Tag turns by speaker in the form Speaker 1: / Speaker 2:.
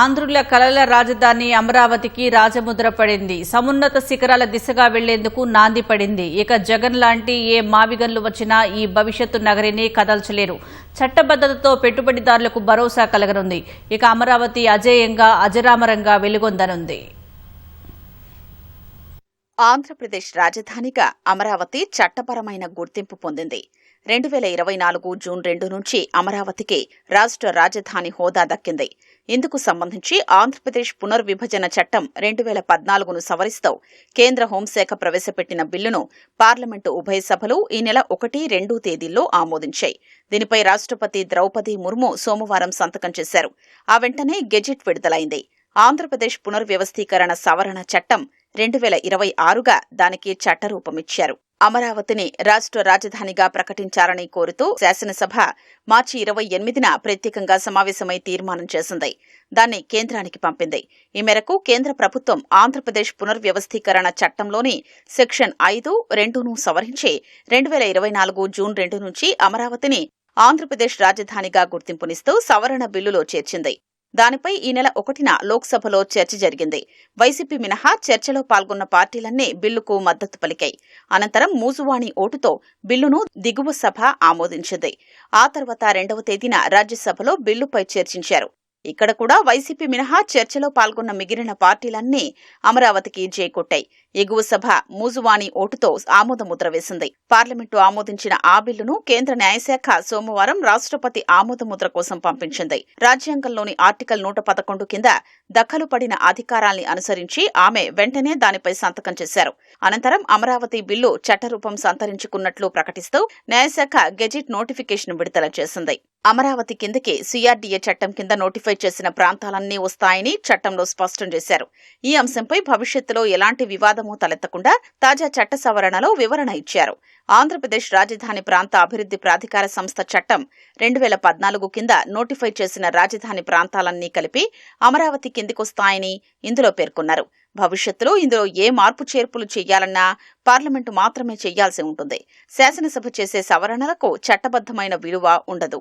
Speaker 1: ఆంధ్రుల కలల రాజధాని అమరావతికి రాజముద్ర పడింది. సమున్నత శిఖరాల దిశగా వెళ్లేందుకు నాంది పడింది. ఇక జగన్ లాంటి ఏ మావిగన్లు వచ్చినా ఈ భవిష్యత్తు నగరిని కదల్చలేరు. చట్టబద్దతతో పెట్టుబడిదారులకు భరోసా కలగనుంది. ఇక అమరావతి అజేయంగా అజరామరంగా వెలుగొందనుంది.
Speaker 2: ఆంధ్రప్రదేశ్ రాజధానిగా అమరావతి చట్టపరమైన గుర్తింపు పొందింది. 2024 జూన్ 2 నుంచి అమరావతికి రాష్ట్ర రాజధాని హోదా దక్కింది. ఇందుకు సంబంధించి ఆంధ్రప్రదేశ్ పునర్విభజన చట్టం 2014ను సవరిస్తూ కేంద్ర హోంశాఖ ప్రవేశపెట్టిన బిల్లును పార్లమెంటు ఉభయ సభలు ఈ నెల 1, 2 తేదీల్లో ఆమోదించాయి. దీనిపై రాష్ట్రపతి ద్రౌపది ముర్ము సోమవారం సంతకం చేశారు. ఆ వెంటనే గెజిట్ విడుదలైంది. ఆంధ్రప్రదేశ్ పునర్వ్యవస్థీకరణ సవరణ చట్టం 2026గా దానికి చట్టరూపమిచ్చారు. అమరావతిని రాష్ట్ర రాజధానిగా ప్రకటించాలని కోరుతూ శాసనసభ మార్చి 28న ప్రత్యేకంగా సమావేశమై తీర్మానం చేసింది. దాన్ని కేంద్రానికి పంపింది. ఈ మేరకు కేంద్ర ప్రభుత్వం ఆంధ్రప్రదేశ్ పునర్వ్యవస్థీకరణ చట్టంలోని సెక్షన్ 5(2)ను సవరించి 2024 జూన్ 2 నుంచి అమరావతిని ఆంధ్రప్రదేశ్ రాజధానిగా గుర్తింపునిస్తూ సవరణ బిల్లులో చేర్చింది. దానిపై ఈ నెల 1న లోక్సభలో చర్చ జరిగింది. వైసీపీ మినహా చర్చలో పాల్గొన్న పార్టీలన్నీ బిల్లుకు మద్దతు పలికాయి. అనంతరం మూజువాణి ఓటుతో బిల్లును దిగువ సభ ఆమోదించింది. ఆ తర్వాత 2వ తేదీన రాజ్యసభలో బిల్లుపై చర్చించారు. ఇక్కడ కూడా వైసీపీ మినహా చర్చలో పాల్గొన్న మిగిలిన పార్టీలన్నీ అమరావతికి జైకొట్టాయి. ఎగువ సభ మూజువాణి ఓటుతో ఆమోదముద్ర వేసింది. పార్లమెంటు ఆమోదించిన ఆ బిల్లును కేంద్ర న్యాయశాఖ సోమవారం రాష్ట్రపతి ఆమోదముద్ర కోసం పంపించింది. రాజ్యాంగంలోని ఆర్టికల్ 111 కింద దఖలు పడిన అధికారాల్ని అనుసరించి ఆమె వెంటనే దానిపై సంతకం చేశారు. అనంతరం అమరావతి బిల్లు చట్టరూపం సంతరించుకున్నట్లు ప్రకటిస్తూ న్యాయశాఖ గెజిట్ నోటిఫికేషన్ విడుదల చేసింది. అమరావతి కిందకి సిఆర్డీఏ చట్టం కింద నోటిఫై చేసిన ప్రాంతాలన్నీ వస్తాయని చట్టంలో స్పష్టం చేశారు. ఈ అంశంపై భవిష్యత్తులో ఎలాంటి వివాదమూ తలెత్తకుండా తాజా చట్ట సవరణలో వివరణ ఇచ్చారు. ఆంధ్రప్రదేశ్ రాజధాని ప్రాంత అభివృద్ధి ప్రాధికార సంస్థ చట్టం 2014 కింద నోటిఫై చేసిన రాజధాని ప్రాంతాలన్నీ కలిపి అమరావతి కిందికొస్తాయని ఇందులో పేర్కొన్నారు. భవిష్యత్తులో ఇందులో ఏ మార్పు చేర్పులు చేయాలన్నా పార్లమెంటు మాత్రమే చేయాల్సి ఉంటుంది. శాసనసభ చేసే సవరణలకు చట్టబద్దమైన విలువ ఉండదు.